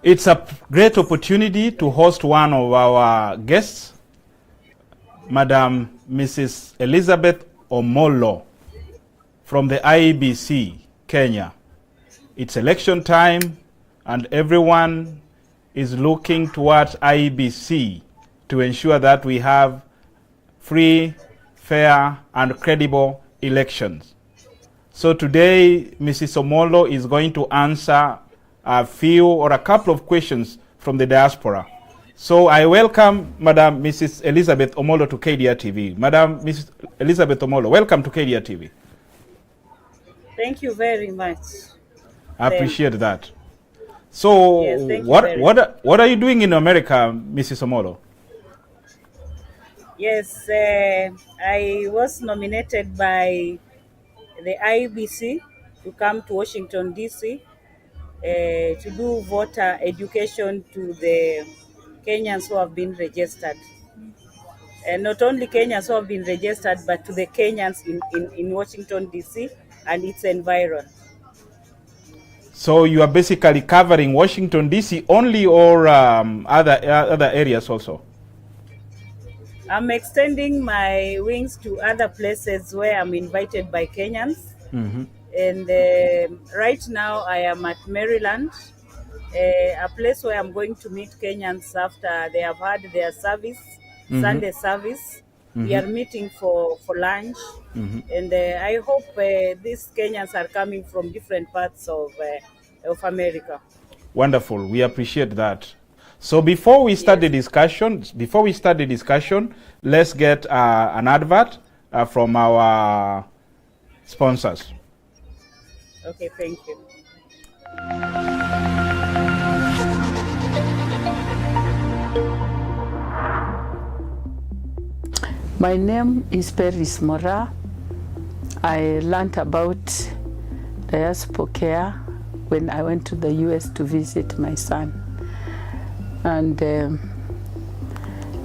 It's a great opportunity to host one of our guests, Madam Mrs. Elizabeth Omolo from the IEBC, Kenya. It's election time and everyone is looking towards IEBC to ensure that we have free, fair, and credible elections. So today, Mrs. Omolo is going to answer a few or a couple of questions from the diaspora. So I welcome Madam Mrs. Elizabeth Omolo to KDR TV. Madam Mrs. Elizabeth Omolo, welcome to KDR TV. Thank you very much. I appreciate that. So yes, what are you doing in America, Mrs. Omolo? Yes, I was nominated by the IEBC to come to Washington, D.C. To do voter education to the Kenyans who have been registered. And not only Kenyans who have been registered, but to the Kenyans in Washington, D.C. and its environ. So you are basically covering Washington, D.C. only, or other areas also? I'm extending my wings to other places where I'm invited by Kenyans. Mm-hmm. And right now I am at Maryland, a place where I'm going to meet Kenyans after they have had their service, mm-hmm. Sunday service. Mm-hmm. We are meeting for lunch. Mm-hmm. And I hope these Kenyans are coming from different parts of America. Wonderful. We appreciate that. So before we start the discussion, let's get an advert from our sponsors. Okay, thank you. My name is Peris Mora. I learned about Diaspora when I went to the US to visit my son. And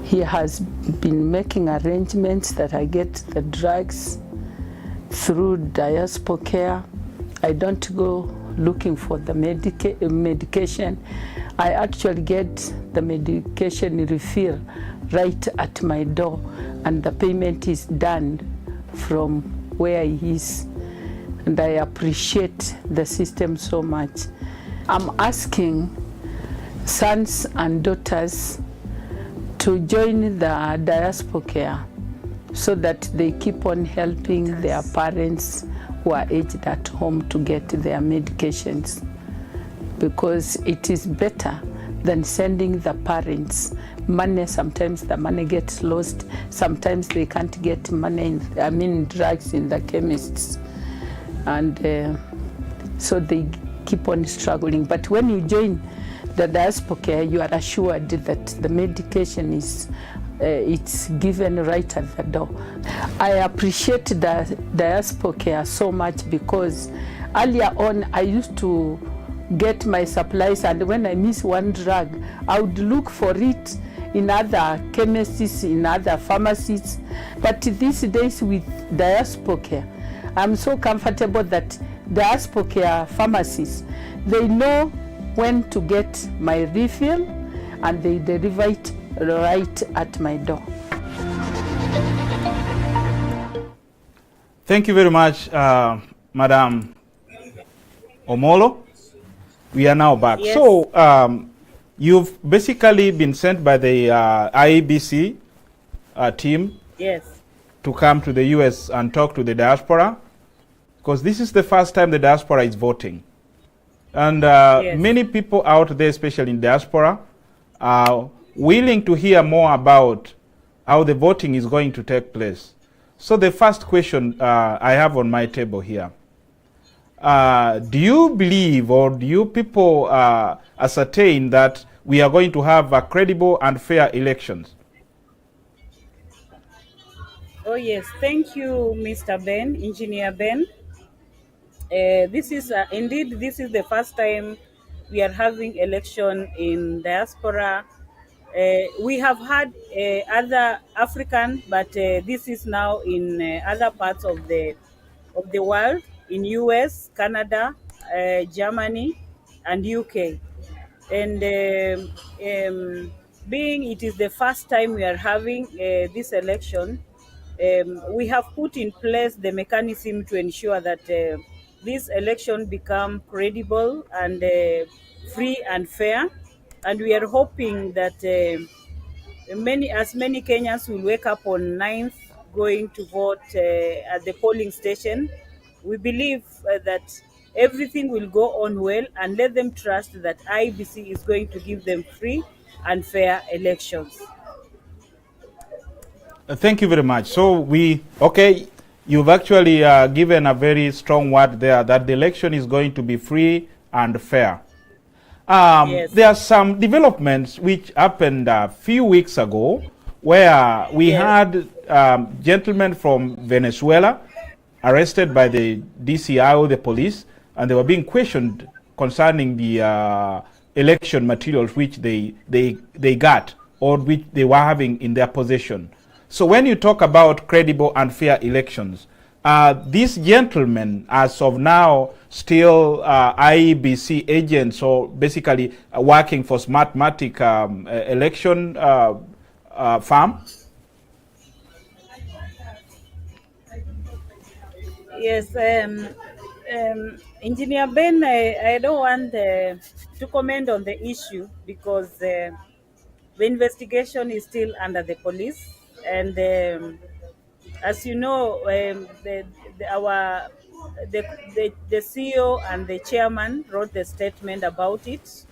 he has been making arrangements that I get the drugs through Diaspora. I don't go looking for the medication. I actually get the medication refill right at my door, and the payment is done from where he is. And I appreciate the system so much. I'm asking sons and daughters to join the Diaspora so that they keep on helping their parents who are aged at home to get their medications, because it is better than sending the parents money. Sometimes the money gets lost. Sometimes they can't get money, drugs in the chemists. And so they keep on struggling. But when you join the Diaspora, you are assured that the medication is it's given right at the door. I appreciate the Diaspora so much, because earlier on I used to get my supplies, and when I miss one drug, I would look for it in other chemists, in other pharmacies. But these days with Diaspora, I'm so comfortable that Diaspora pharmacies, they know when to get my refill, and they deliver it right at my door. Thank you very much, Madam Omolo. We are now back. Yes. So you've basically been sent by the IEBC team, yes, to come to the US and talk to the diaspora, because this is the first time the diaspora is voting. And yes, many people out there, especially in diaspora, are willing to hear more about how the voting is going to take place. So the first question I have on my table here, do you believe, or do you people ascertain that we are going to have a credible and fair elections? Oh yes, thank you, Mr. Ben, Engineer Ben. This is indeed, this is the first time we are having election in diaspora. We have had other African, but this is now in other parts of the world, in US, Canada, Germany, and UK. And being it is the first time we are having this election, we have put in place the mechanism to ensure that this election become credible and free and fair. And we are hoping that many Kenyans will wake up on 9th going to vote at the polling station. We believe that everything will go on well, and let them trust that IBC is going to give them free and fair elections. Thank you very much. So okay, you've actually given a very strong word there that the election is going to be free and fair. Yes. There are some developments which happened a few weeks ago where we had gentlemen from Venezuela arrested by the DCI, the police, and they were being questioned concerning the election materials which they got or which they were having in their possession. So when you talk about credible and fair elections, these gentlemen, as of now, still IEBC agents, or basically working for Smartmatic election firm? Yes, Engineer Ben, I don't want to comment on the issue because the investigation is still under the police, and as you know, the CEO and the chairman wrote the statement about it.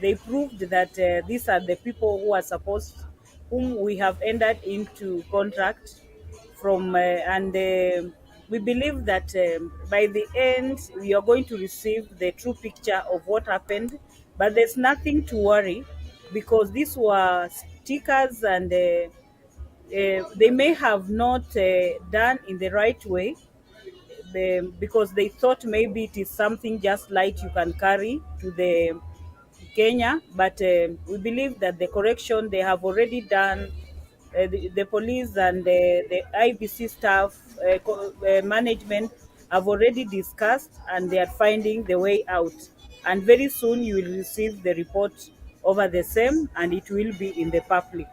They proved that these are the people whom we have entered into contract from, and we believe that by the end we are going to receive the true picture of what happened. But there's nothing to worry because these were stickers, and they may have not done in the right way, because they thought maybe it is something just light you can carry to the Kenya. But we believe that the correction they have already done, the police and the IBC staff, management have already discussed, and they are finding the way out. And very soon you will receive the report over the same, and it will be in the public.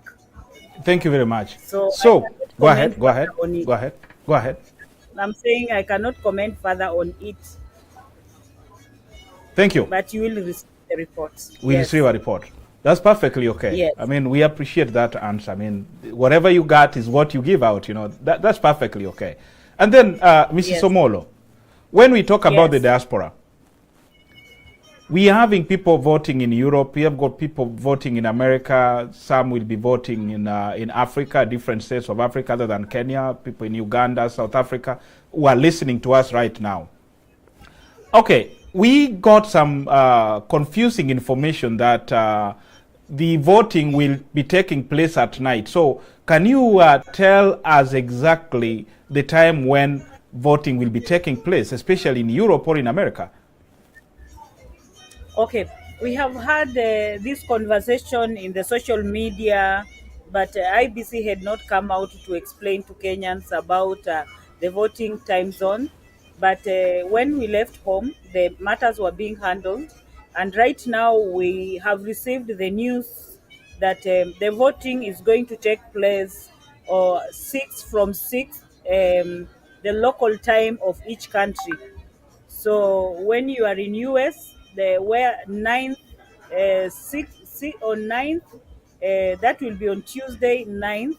Thank you very much. So go ahead. I'm saying I cannot comment further on it. Thank you. But you will receive the report. We receive a report. That's perfectly okay. Yes. I mean, we appreciate that answer. I mean, whatever you got is what you give out, you know. That's perfectly okay. And then, Mrs. Omolo, when we talk about the diaspora, we are having people voting in Europe. We have got people voting in America. Some will be voting in Africa, different states of Africa other than Kenya, people in Uganda, South Africa, who are listening to us right now. Okay, we got some confusing information that the voting will be taking place at night. So can you tell us exactly the time when voting will be taking place, especially in Europe or in America? Okay, we have had this conversation in the social media, but IBC had not come out to explain to Kenyans about the voting time zone. But when we left home, the matters were being handled. And right now we have received the news that the voting is going to take place 6 the local time of each country. So when you are in US, where 9th, 6 on 9th, that will be on Tuesday 9th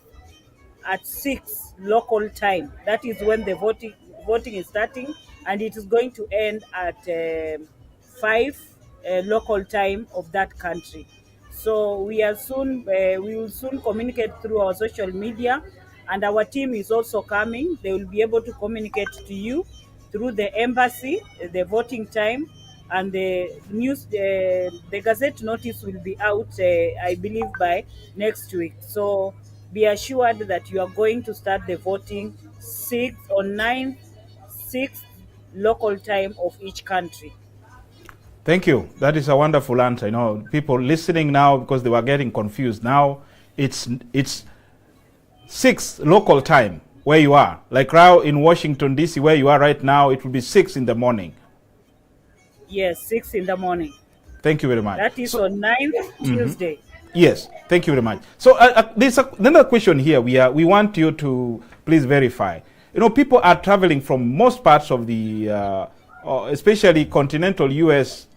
at 6 local time. That is when the voting is starting, and it is going to end at 5 local time of that country. So we will soon communicate through our social media, and our team is also coming. They will be able to communicate to you through the embassy the voting time, and the news, the gazette notice will be out, I believe, by next week. So be assured that you are going to start the voting 6th or 9th, 6th local time of each country. Thank you. That is a wonderful answer. You know, people listening now, because they were getting confused. Now it's 6 local time where you are. Like now in Washington, D.C., where you are right now, it will be 6 in the morning. Yes, 6 in the morning. Thank you very much. That is on 9th, Tuesday. Yes, thank you very much. So there's another question here. We want you to please verify. You know, people are traveling from most parts of the, especially continental U.S.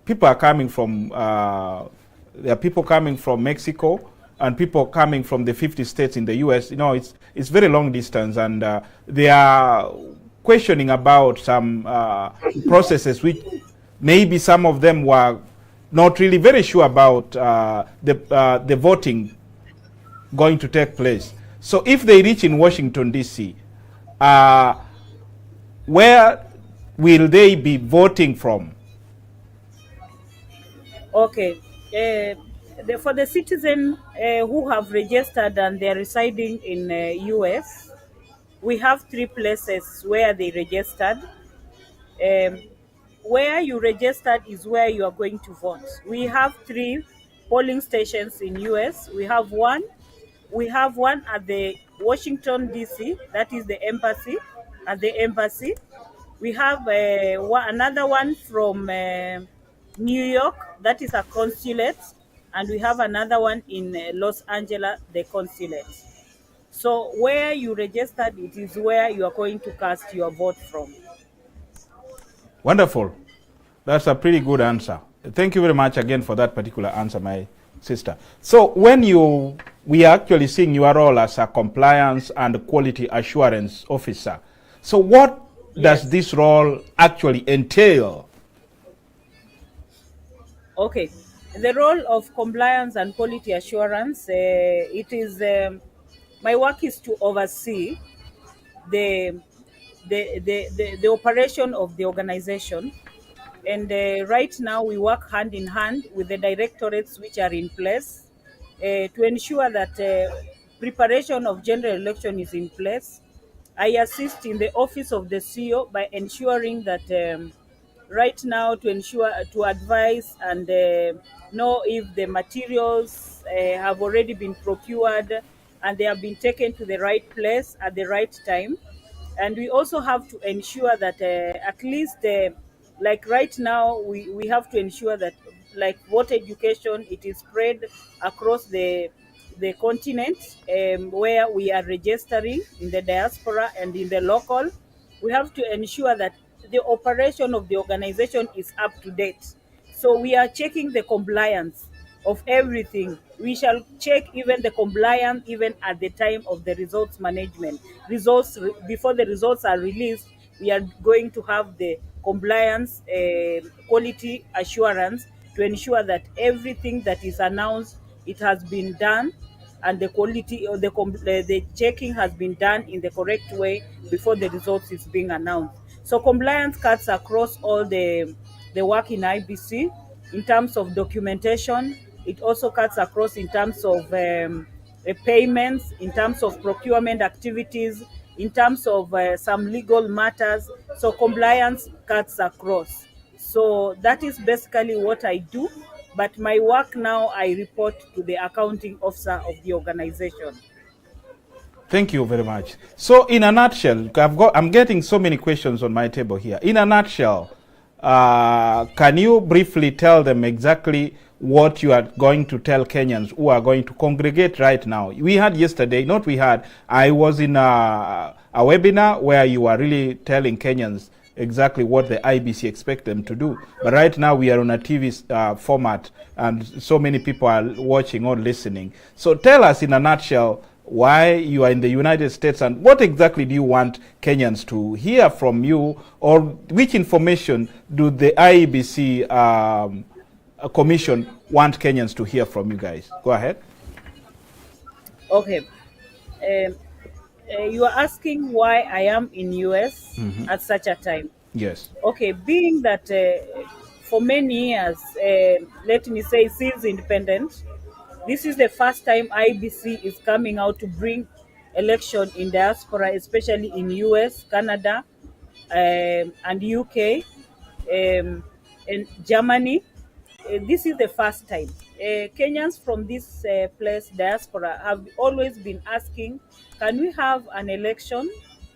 People are coming from, there are people coming from Mexico and people coming from the 50 states in the U.S. You know, it's very long distance, and they are questioning about some processes which maybe some of them were not really very sure about the voting going to take place. So if they reach in Washington, D.C., where will they be voting from? Okay. For the citizens who have registered and they're residing in U.S., we have 3 places where they registered. Where you registered is where you are going to vote. We have 3 polling stations in US. We have one at the Washington, D.C., that is the embassy, at the embassy. We have another one from New York, that is a consulate, and we have another one in Los Angeles, the consulate. So where you registered, it is where you are going to cast your vote from. Wonderful. That's a pretty good answer. Thank you very much again for that particular answer, my sister. So when we are actually seeing your role as a compliance and quality assurance officer. So what does this role actually entail? Okay. The role of compliance and quality assurance, it is, my work is to oversee the operation of the organization. And right now we work hand in hand with the directorates which are in place to ensure that preparation of general election is in place. I assist in the office of the CEO by ensuring that right now to advise and know if the materials have already been procured and they have been taken to the right place at the right time. And we also have to ensure that at least like right now we have to ensure that like voter education, it is spread across the continent where we are registering in the diaspora and in the local. We have to ensure that the operation of the organization is up to date. So we are checking the compliance of everything. We shall check even the compliance even at the time of the results management. Before the results are released, we are going to have the compliance quality assurance to ensure that everything that is announced, it has been done, and the quality or the checking has been done in the correct way before the results is being announced. So compliance cuts across all the work in IBC in terms of documentation. It also cuts across in terms of payments, in terms of procurement activities, in terms of some legal matters. So compliance cuts across. So that is basically what I do. But my work now, I report to the accounting officer of the organization. Thank you very much. So in a nutshell, I'm getting so many questions on my table here. In a nutshell, can you briefly tell them exactly what you are going to tell Kenyans who are going to congregate right now? We had yesterday, I was in a webinar where you are really telling Kenyans exactly what the IBC expect them to do. But right now we are on a TV format and so many people are watching or listening. So tell us in a nutshell why you are in the United States and what exactly do you want Kenyans to hear from you, or which information do the IEBC Commission want Kenyans to hear from you guys? Go ahead. Okay. You are asking why I am in US at such a time. Yes. Okay, being that for many years, let me say since independence, this is the first time IBC is coming out to bring election in diaspora, especially in US, Canada, and UK, and Germany. This is the first time. Kenyans from this place, diaspora, have always been asking, can we have an election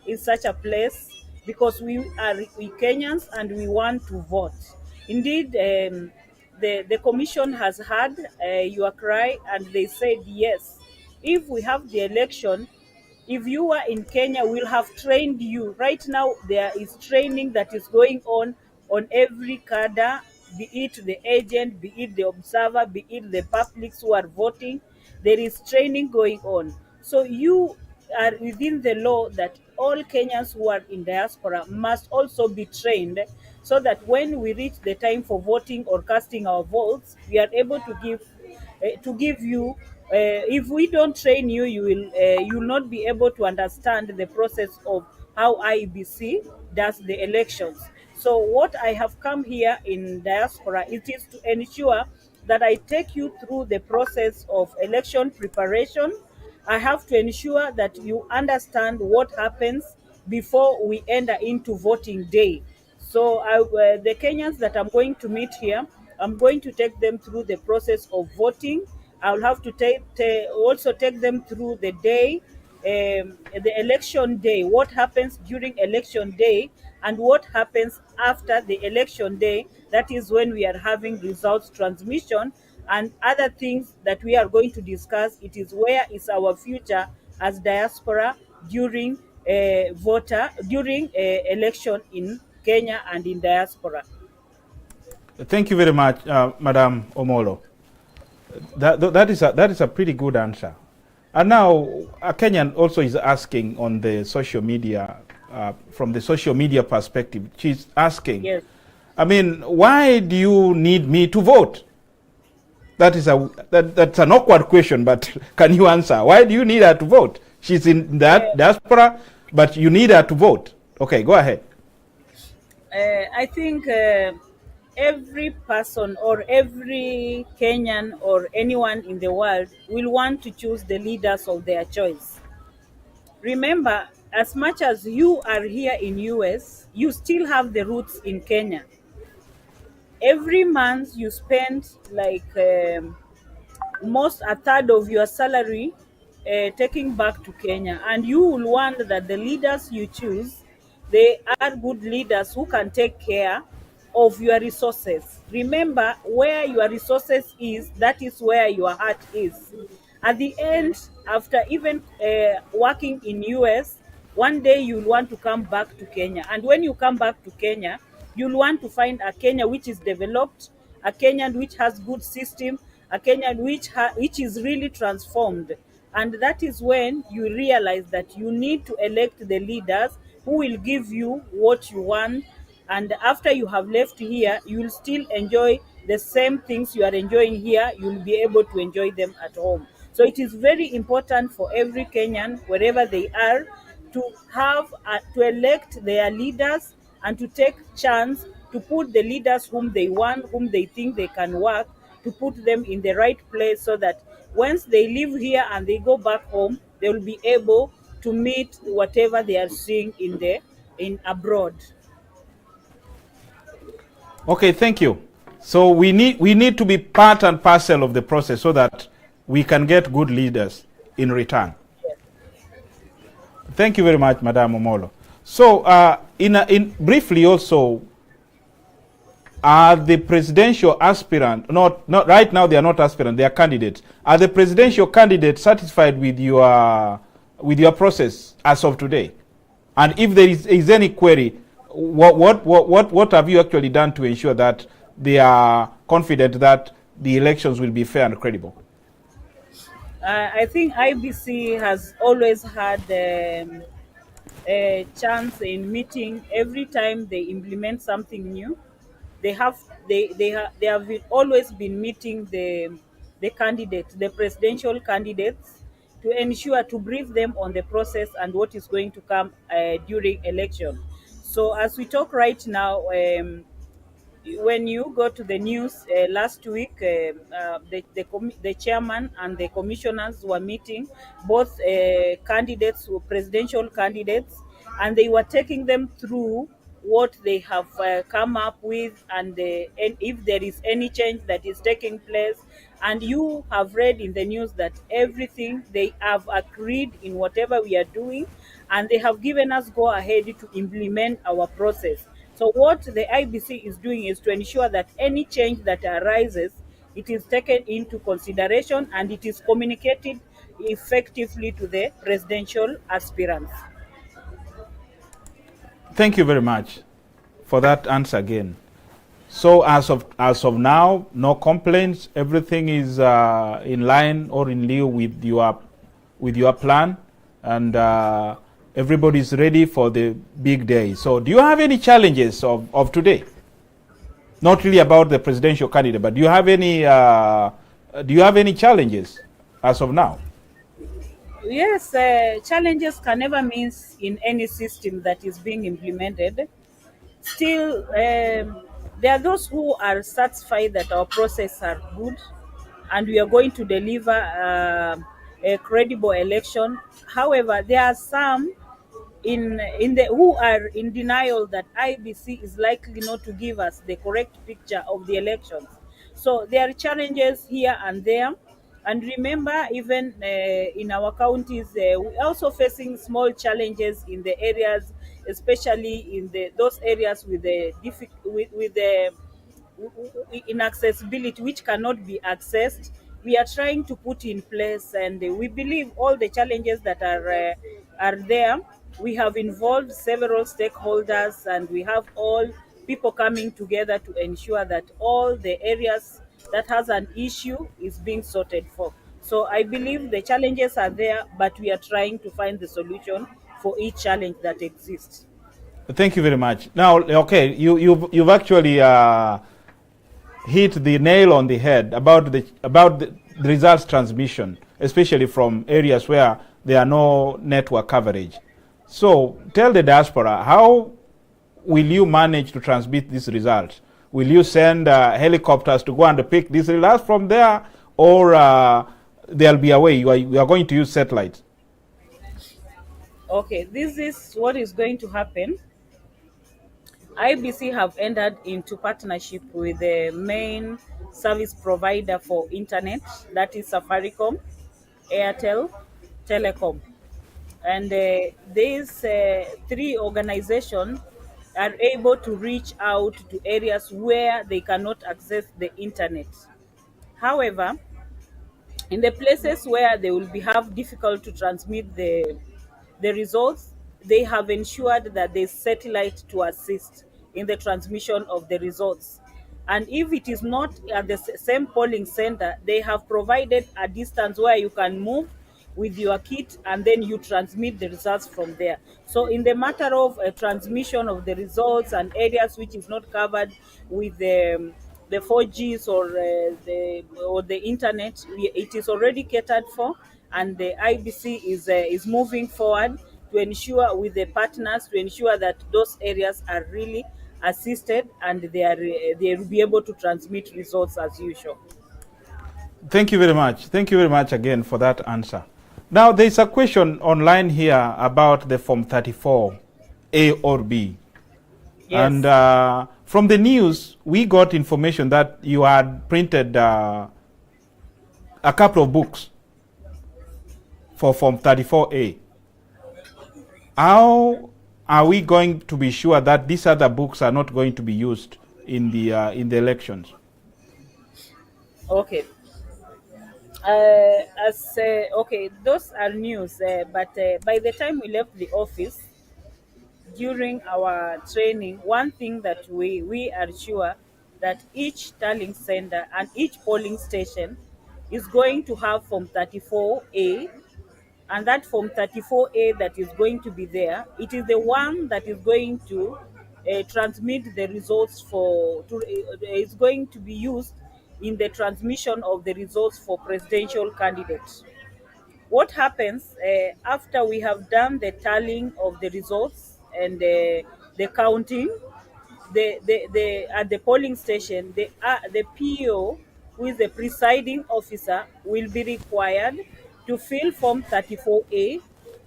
in such a place? Because we Kenyans and we want to vote. Indeed, the commission has heard your cry, and they said yes, if we have the election, if you are in Kenya, we'll have trained you. Right now, there is training that is going on every cadre, be it the agent, be it the observer, be it the publics who are voting. There is training going on. So you are within the law that all Kenyans who are in diaspora must also be trained, so that when we reach the time for voting or casting our votes, we are able to give you. If we don't train you, you will not be able to understand the process of how IEBC does the elections. So what I have come here in diaspora, it is to ensure that I take you through the process of election preparation. I have to ensure that you understand what happens before we enter into voting day. So the Kenyans that I'm going to meet here, I'm going to take them through the process of voting. I'll have to also take them through the election day, what happens during election day, and what happens after the election day. That is when we are having results transmission and other things that we are going to discuss. It is where is our future as diaspora during during election in Kenya and in diaspora. Thank you very much, Madam Omolo. That is a pretty good answer. And now, a Kenyan also is asking on the social media, from the social media perspective, she's asking, Yes. I mean, why do you need me to vote? That's an awkward question, but can you answer? Why do you need her to vote? She's in that diaspora, but you need her to vote. Okay, go ahead. I think every person or every Kenyan or anyone in the world will want to choose the leaders of their choice. Remember, as much as you are here in US, you still have the roots in Kenya. Every month you spend like most a third of your salary taking back to Kenya, and you will want that the leaders you choose, they are good leaders who can take care of your resources. Remember, where your resources is, that is where your heart is. At the end, after even working in US, one day you'll want to come back to Kenya, and when you come back to Kenya, you'll want to find a Kenya which is developed, a Kenya which has good system, a Kenya which is really transformed. And that is when you realize that you need to elect the leaders who will give you what you want. And after you have left here, you will still enjoy the same things you are enjoying here. You will be able to enjoy them at home. So it is very important for every Kenyan, wherever they are, to have to elect their leaders and to take chance to put the leaders whom they want, whom they think they can work, to put them in the right place, so that once they live here and they go back home, they will be able to meet whatever they are seeing in abroad. Okay, thank you. So we need to be part and parcel of the process so that we can get good leaders in return. Yes. Thank you very much, Madam Omolo. So in briefly also, are the presidential aspirant, not right now they are not aspirant, they are candidates. Are the presidential candidates satisfied with your process as of today? And if there is any query, what have you actually done to ensure that they are confident that the elections will be fair and credible? I think IBC has always had a chance in meeting every time they implement something new. They have always been meeting the candidates, the presidential candidates, to ensure to brief them on the process and what is going to come during election. So as we talk right now, when you go to the news last week, the chairman and the commissioners were meeting, both candidates, presidential candidates, and they were taking them through what they have come up with, and if there is any change that is taking place. And you have read in the news that everything they have agreed in whatever we are doing, and they have given us go ahead to implement our process. So what the IBC is doing is to ensure that any change that arises, it is taken into consideration and it is communicated effectively to the presidential aspirants. Thank you very much for that answer again. So as of now, no complaints. Everything is in line or in lieu with your plan, and everybody's ready for the big day. So do you have any challenges of today? Not really about the presidential candidate, but do you have any challenges as of now? Yes, challenges can never mean in any system that is being implemented. Still, there are those who are satisfied that our process are good and we are going to deliver a credible election. However, there are some in the who are in denial that IBC is likely not to give us the correct picture of the elections. So there are challenges here and there. And remember, even in our counties, we're also facing small challenges in the areas, especially in those areas with the with the inaccessibility, which cannot be accessed. We are trying to put in place, and we believe all the challenges that are there. We have involved several stakeholders, and we have all people coming together to ensure that all the areas that has an issue is being sorted for. So I believe the challenges are there, but we are trying to find the solution for each challenge that exists. Thank you very much. Now, okay, you've actually hit the nail on the head about the results transmission, especially from areas where there are no network coverage. So tell the diaspora, how will you manage to transmit these results? Will you send helicopters to go and pick these results from there, or there'll be a way you are going to use satellites? Okay, this is what is going to happen. IBC have entered into partnership with the main service provider for internet, that is Safaricom, Airtel, Telecom. And these three organizations are able to reach out to areas where they cannot access the internet. However, in the places where they will be have difficult to transmit the results, they have ensured that there's satellite to assist in the transmission of the results. And if it is not at the same polling center, they have provided a distance where you can move with your kit and then you transmit the results from there. So in the matter of transmission of the results and areas which is not covered with the 4Gs or the internet, it is already catered for, and the IBC is moving forward to ensure with the partners to ensure that those areas are really assisted and they will be able to transmit results as usual. Thank you very much. Thank you very much again for that answer. Now, there's a question online here about the Form 34, A or B. Yes. And from the news, we got information that you had printed a couple of books for Form 34A. How are we going to be sure that these other books are not going to be used in the elections? Okay. Okay, those are news, but by the time we left the office, during our training, one thing that we are sure that each tallying center and each polling station is going to have Form 34A, and that Form 34A that is going to be there, it is the one that is going to transmit the results is going to be used in the transmission of the results for presidential candidates. What happens after we have done the tallying of the results and the counting, at the polling station, the PO, who is the presiding officer, will be required to fill Form 34A.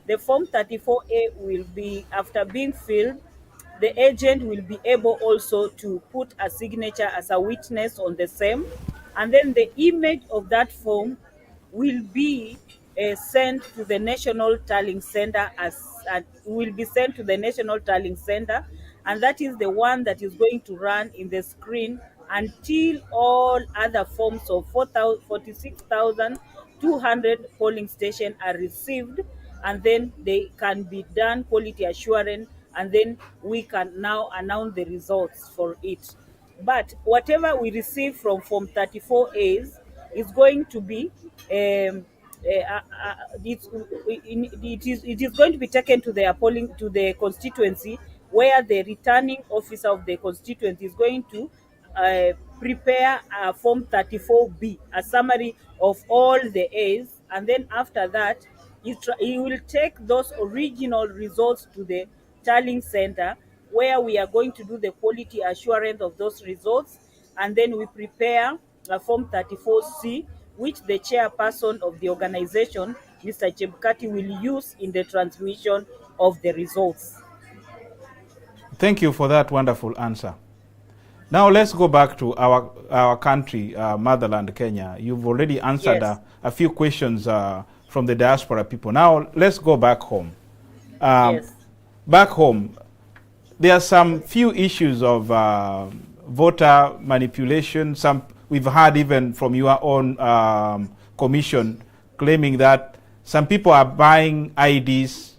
The Form 34A will be, after being filled, the agent will be able also to put a signature as a witness on the same, and then the image of that form will be sent to the National Tallying Center will be sent to the National Tallying Center, and that is the one that is going to run in the screen until all other forms of 46,200 polling stations are received, and then they can be done quality assurance, and then we can now announce the results for it. But whatever we receive from Form 34As is going to be it is going to be taken to the polling to the constituency, where the returning officer of the constituency is going to prepare a Form 34B, a summary of all the A's, and then after that, he will take those original results to the tallying center, where we are going to do the quality assurance of those results, and then we prepare a Form 34C, which the chairperson of the organization, Mr. Chebukati, will use in the transmission of the results. Thank you for that wonderful answer. Now let's go back to our country, motherland, Kenya. You've already answered Yes. a few questions from the diaspora people. Now let's go back home. Yes. Back home, there are some few issues of voter manipulation. Some we've heard even from your own commission claiming that some people are buying IDs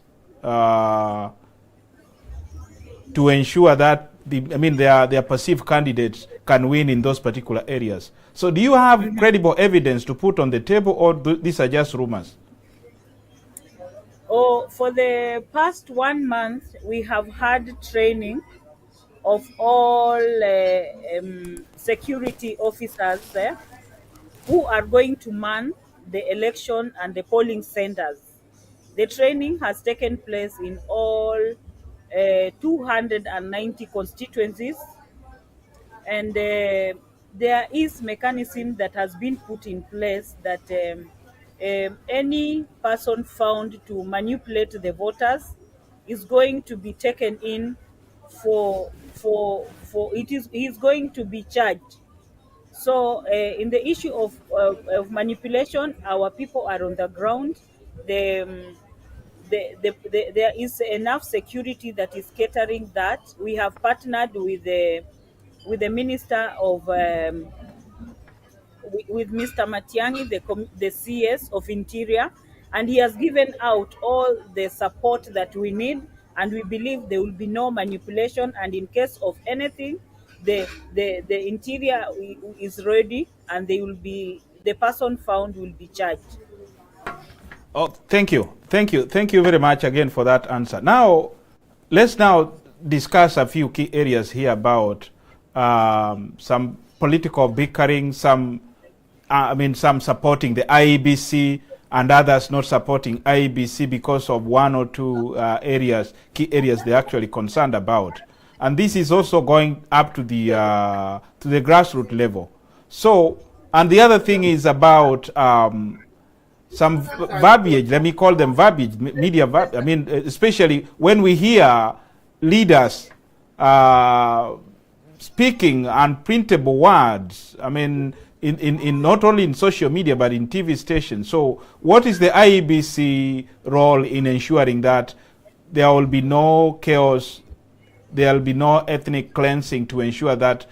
to ensure that their perceived candidates can win in those particular areas. So do you have credible evidence to put on the table, or these are just rumors? Oh, for the past 1 month, we have had training of all security officers who are going to man the election and the polling centers. The training has taken place in all 290 constituencies, and there is mechanism that has been put in place that any person found to manipulate the voters is going to be taken in he is going to be charged. So in the issue of manipulation, our people are on the ground. There is enough security that is catering that. We have partnered with the Minister of with Mr. Matiang'i, the CS of Interior, and he has given out all the support that we need, and we believe there will be no manipulation, and in case of anything, the Interior is ready, and the person found will be charged. Oh, thank you very much again for that answer. Now, let's now discuss a few key areas here about some political bickering, some supporting the IEBC and others not supporting IEBC because of one or two key areas they're actually concerned about. And this is also going up to the grassroots level. So, and the other thing is about some verbiage, let me call them verbiage, media verbiage. Especially when we hear leaders speaking unprintable words, in not only in social media but in TV stations. So what is the IEBC role in ensuring that there will be no chaos, there will be no ethnic cleansing, to ensure that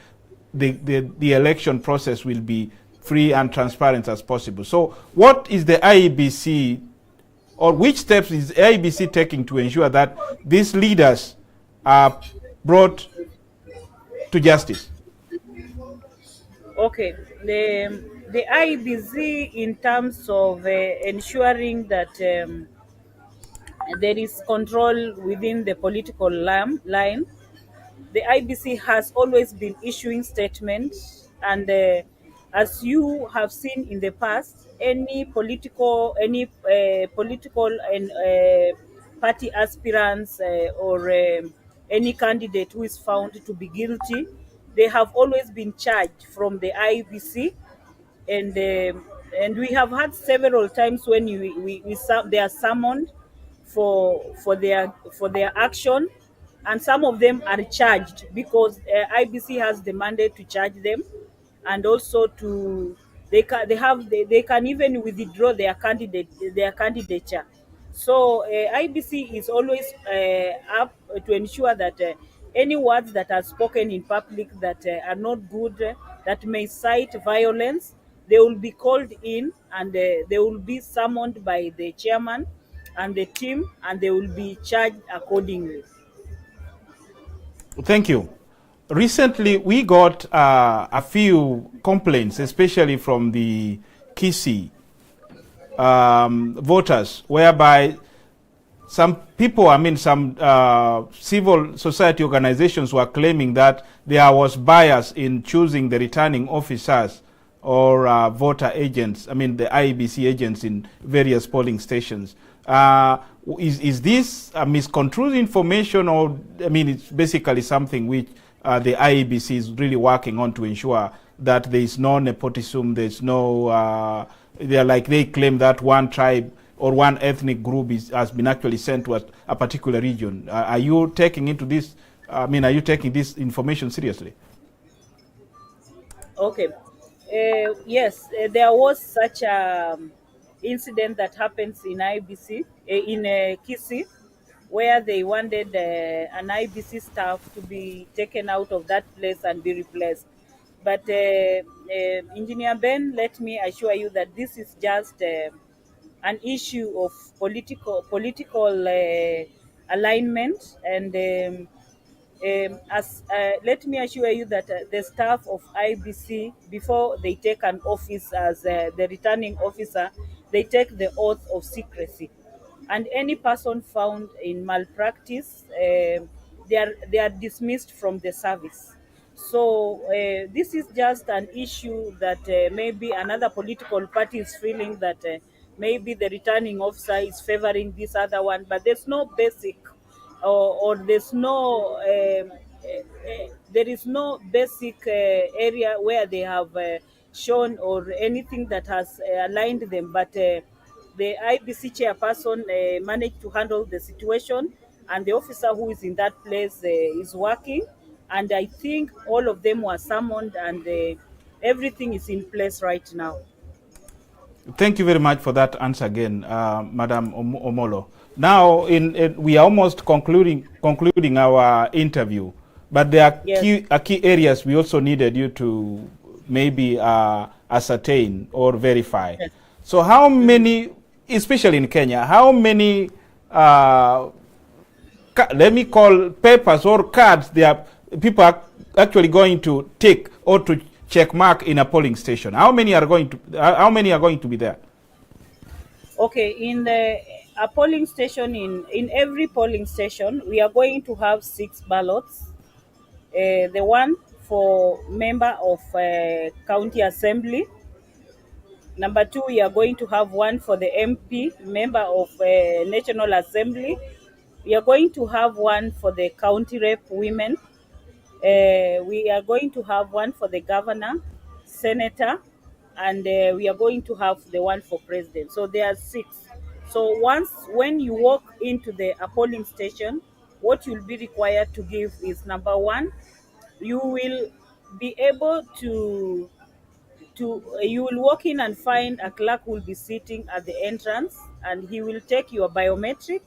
the election process will be free and transparent as possible? So what is the IEBC, or which steps is IEBC taking to ensure that these leaders are brought to justice? Okay, the IEBC, in terms of ensuring that there is control within the political line, the IEBC has always been issuing statements, and as you have seen in the past, any political and party aspirants or any candidate who is found to be guilty, they have always been charged from the IEBC, and we have had several times when they are summoned for their action, and some of them are charged because IEBC has the mandate to charge them, and also they can even withdraw their candidature. So IEBC is always up to ensure that any words that are spoken in public that are not good, that may cite violence, they will be called in, and they will be summoned by the chairman and the team, and they will be charged accordingly. Thank you. Recently, we got a few complaints, especially from the Kisii voters, whereby some people, some civil society organizations were claiming that there was bias in choosing the returning officers or voter agents, the IEBC agents in various polling stations. Is this a misconstrued information, or, it's basically something which the IEBC is really working on to ensure that there is no nepotism, there's no, they claim that one tribe or one ethnic group has been actually sent to a particular region. Are you taking into this, are you taking this information seriously? Okay. Yes, there was such a incident that happens in IBC, in Kisii, where they wanted an IBC staff to be taken out of that place and be replaced. But Engineer Ben, let me assure you that this is just an issue of political alignment, and let me assure you that the staff of IBC, before they take an office as the returning officer, they take the oath of secrecy, and any person found in malpractice, they are dismissed from the service. So this is just an issue that maybe another political party is feeling that maybe the returning officer is favoring this other one, but there's no basic or there's no there is no basic area where they have shown or anything that has aligned them, but the IBC chairperson managed to handle the situation, and the officer who is in that place is working, and I think all of them were summoned, and everything is in place right now. Thank you very much for that answer again, Madam Omolo. Now, we are almost concluding our interview, but there are Yes. key areas we also needed you to maybe ascertain or verify. Yes. So how many, especially in Kenya, how many, let me call papers or cards people are actually going to take or to check mark in a polling station? How many are going to be there? Okay, in a polling station, in every polling station, we are going to have 6 ballots. The one for member of county assembly. Number 2, we are going to have one for the MP, member of National Assembly. We are going to have one for the county rep women. We are going to have one for the governor, senator, and we are going to have the one for president. So there are 6. So when you walk into the polling station, what you'll be required to give is, number 1, you will be able to you will walk in and find a clerk will be sitting at the entrance, and he will take your biometric.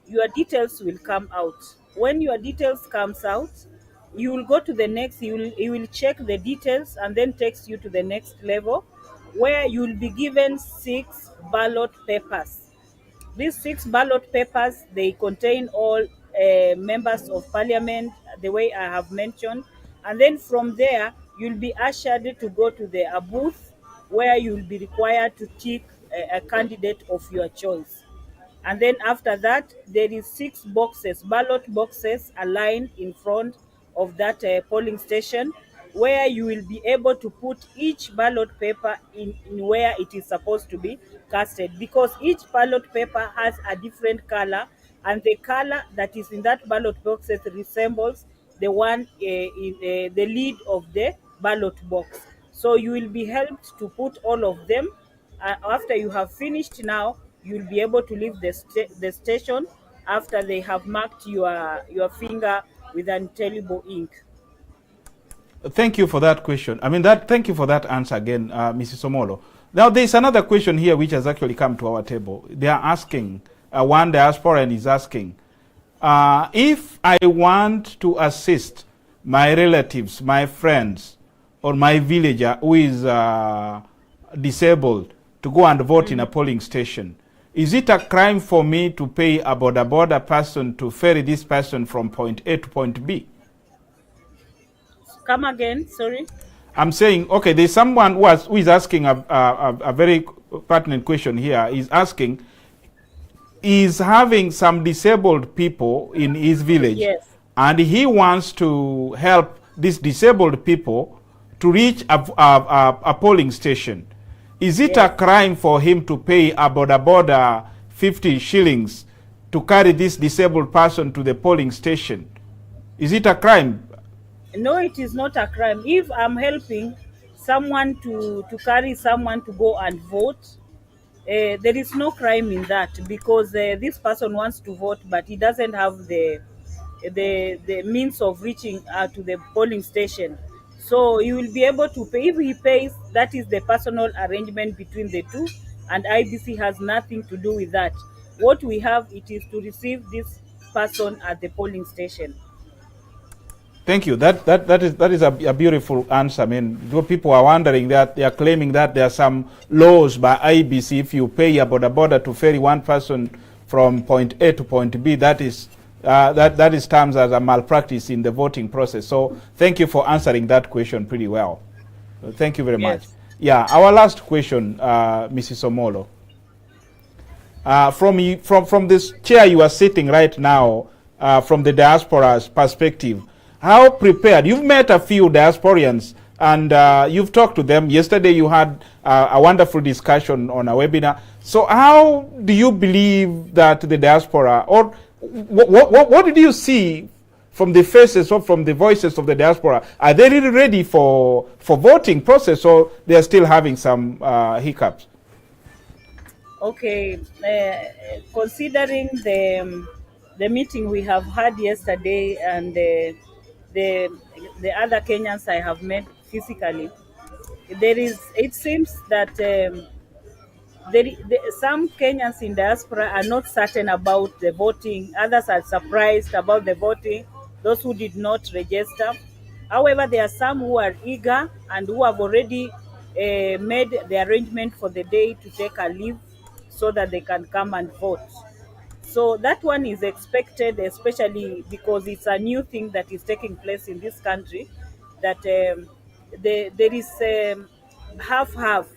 Your details will come out. When your details comes out, you will go to the next, he will check the details and then takes you to the next level, where you will be given 6 ballot papers. These 6 ballot papers, they contain all members of parliament, the way I have mentioned, and then from there you'll be ushered to go to the booth, where you'll be required to tick a candidate of your choice. And then after that, there is 6 boxes, ballot boxes, aligned in front of that polling station, where you will be able to put each ballot paper in where it is supposed to be casted, because each ballot paper has a different color, and the color that is in that ballot boxes resembles the one in the lid of the ballot box. So you will be helped to put all of them. After you have finished, now you'll be able to leave the station after they have marked your finger with an indelible ink. Thank you for that question. Thank you for that answer again, Mrs. Omolo. Now, there's another question here which has actually come to our table. They are asking, one diasporan is asking, If I want to assist my relatives, my friends, or my villager who is disabled to go and vote in a polling station, is it a crime for me to pay a border person to ferry this person from point A to point B? Come again, sorry. I'm saying, okay, there's someone who is asking a very pertinent question here. He's asking, is having some disabled people in his village, Yes. and he wants to help these disabled people to reach a polling station. Is it a crime for him to pay a border 50 shillings to carry this disabled person to the polling station? Is it a crime? No, it is not a crime. If I'm helping someone to carry someone to go and vote, there is no crime in that, because this person wants to vote, but he doesn't have the means of reaching to the polling station. So he will be able to pay. If he pays, that is the personal arrangement between the two, and IBC has nothing to do with that. What we have, it is to receive this person at the polling station. Thank you. That is a beautiful answer. I mean, people are wondering that they are claiming that there are some laws by IEBC. If you pay a border to ferry one person from point A to point B, that is terms as a malpractice in the voting process. So thank you for answering that question pretty well. Thank you very much. Yeah, our last question, Mrs. Omolo. From this chair you are sitting right now, from the diaspora's perspective, how prepared? You've met a few diasporians and you've talked to them. Yesterday you had a wonderful discussion on a webinar. So how do you believe that the diaspora, or what did you see from the faces or from the voices of the diaspora? Are they really ready for voting process, or they are still having some hiccups? Okay, considering the meeting we have had yesterday and the other Kenyans I have met physically, it seems that some Kenyans in diaspora are not certain about the voting. Others are surprised about the voting, those who did not register. However, there are some who are eager and who have already made the arrangement for the day to take a leave so that they can come and vote. So that one is expected, especially because it's a new thing that is taking place in this country, that there is half-half.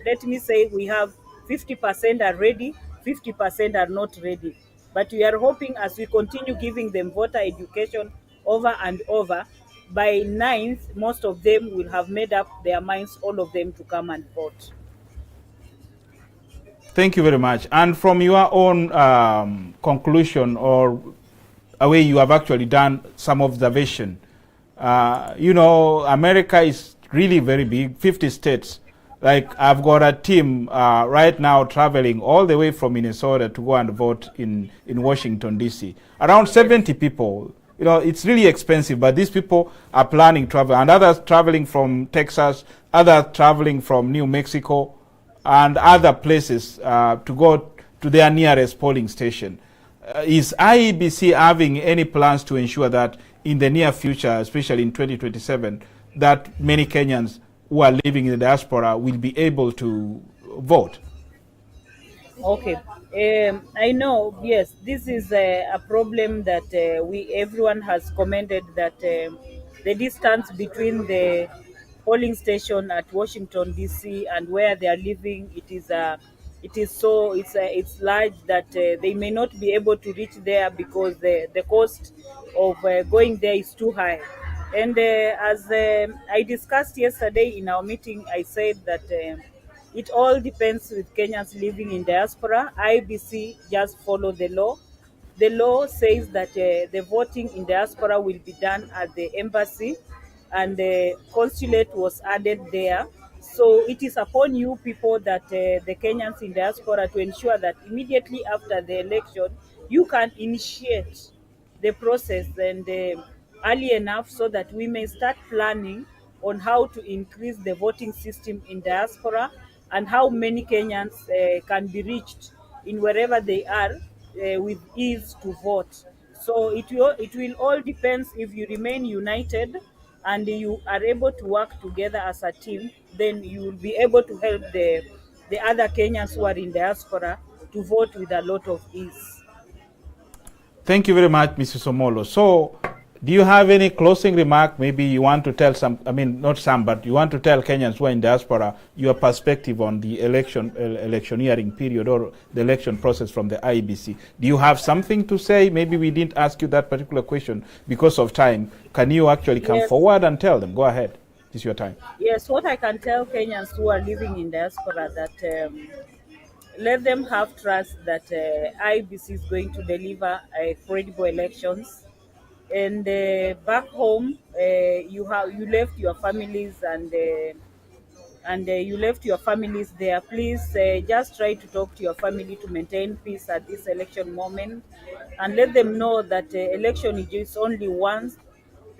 Let me say we have 50% are ready, 50% are not ready. But we are hoping, as we continue giving them voter education over and over, by 9th, most of them will have made up their minds, all of them, to come and vote. Thank you very much. And from your own conclusion, or a way you have actually done some observation, you know, America is really very big, 50 states. Like, I've got a team right now traveling all the way from Minnesota to go and vote in Washington, D.C. Around 70 people. You know, it's really expensive, but these people are planning travel. And others traveling from Texas, others traveling from New Mexico, and other places to go to their nearest polling station. Is IEBC having any plans to ensure that in the near future, especially in 2027, that many Kenyans who are living in the diaspora will be able to vote? Okay. I know, yes, this is a problem that everyone has commented, that the distance between the polling station at Washington D.C. and where they are living, it's large, that they may not be able to reach there because the cost of going there is too high. And as I discussed yesterday in our meeting, I said that it all depends with Kenyans living in diaspora. IEBC just follow the law. The law says that the voting in diaspora will be done at the embassy, and the consulate was added there. So it is upon you people, that the Kenyans in diaspora, to ensure that immediately after the election, you can initiate the process, and early enough, so that we may start planning on how to increase the voting system in diaspora, and how many Kenyans can be reached in wherever they are with ease to vote. So it will all depends. If you remain united and you are able to work together as a team, then you will be able to help the other Kenyans who are in diaspora to vote with a lot of ease. Thank you very much, Mrs. Omolo. So, do you have any closing remark? Maybe you want to tell some, I mean, not some, but you want to tell Kenyans who are in diaspora your perspective on the electioneering period or the election process from the IEBC. Do you have something to say? Maybe we didn't ask you that particular question because of time. Can you actually come forward and tell them? Go ahead. It's your time. Yes, what I can tell Kenyans who are living in diaspora that let them have trust that IEBC is going to deliver credible elections. And back home, you left your families and you left your families there. Please just try to talk to your family to maintain peace at this election moment, and let them know that election is only once,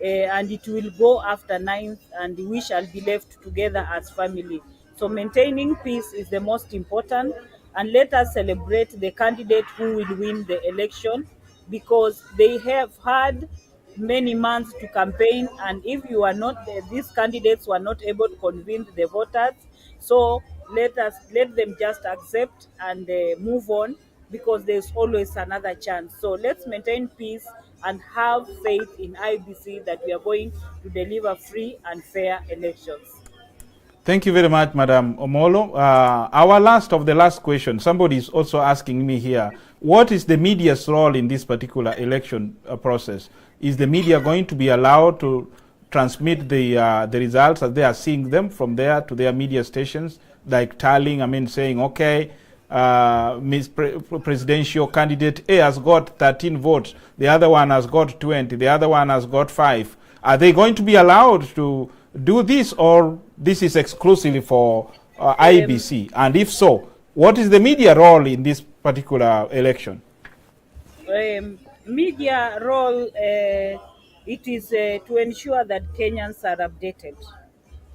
and it will go after 9th, and we shall be left together as family. So maintaining peace is the most important, and let us celebrate the candidate who will win the election, because they have had many months to campaign, and if you are not, these candidates were not able to convince the voters. So let them just accept and move on, because there's always another chance. So let's maintain peace and have faith in IEBC that we are going to deliver free and fair elections. Thank you very much, Madam Omolo. Our last question, somebody is also asking me here, what is the media's role in this particular election process? Is the media going to be allowed to transmit the results as they are seeing them from there to their media stations, like tallying, I mean, saying, okay, presidential candidate A has got 13 votes, the other one has got 20, the other one has got 5. Are they going to be allowed to do this, or this is exclusively for IEBC? And if so, what is the media role in this particular election? Media role, it is to ensure that Kenyans are updated.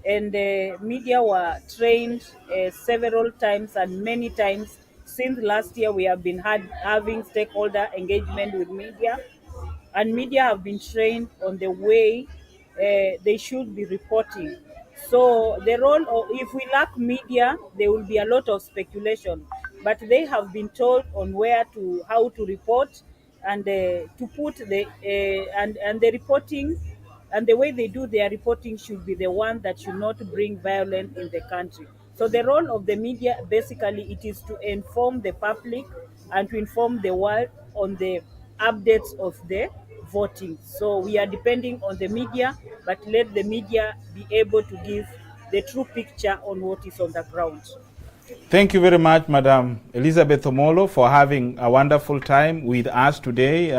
And media were trained several times and many times. Since last year, we have been having stakeholder engagement with media, and media have been trained on the way they should be reporting. So the role of, if we lack media, there will be a lot of speculation, but they have been told on how to report, and to put the and the reporting, and the way they do their reporting should be the one that should not bring violence in the country. So the role of the media, basically, it is to inform the public and to inform the world on the updates of the voting. So we are depending on the media, but let the media be able to give the true picture on what is on the ground. Thank you very much, Madam Elizabeth Omolo, for having a wonderful time with us today.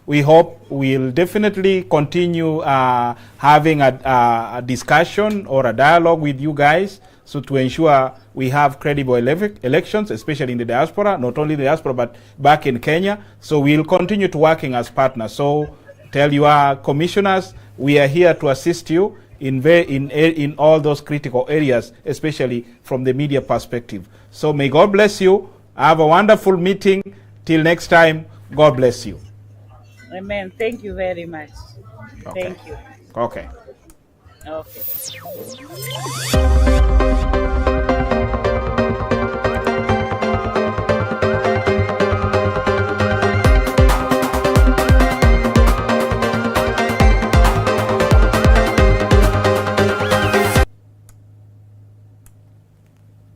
We hope we'll definitely continue having a discussion or a dialogue with you guys, so to ensure we have credible elections, especially in the diaspora, not only the diaspora, but back in Kenya. So we'll continue to working as partners. So tell your commissioners, we are here to assist you in all those critical areas, especially from the media perspective. So may God bless you. Have a wonderful meeting. Till next time, God bless you. Amen. Thank you very much. Okay. Thank you. Okay. Okay.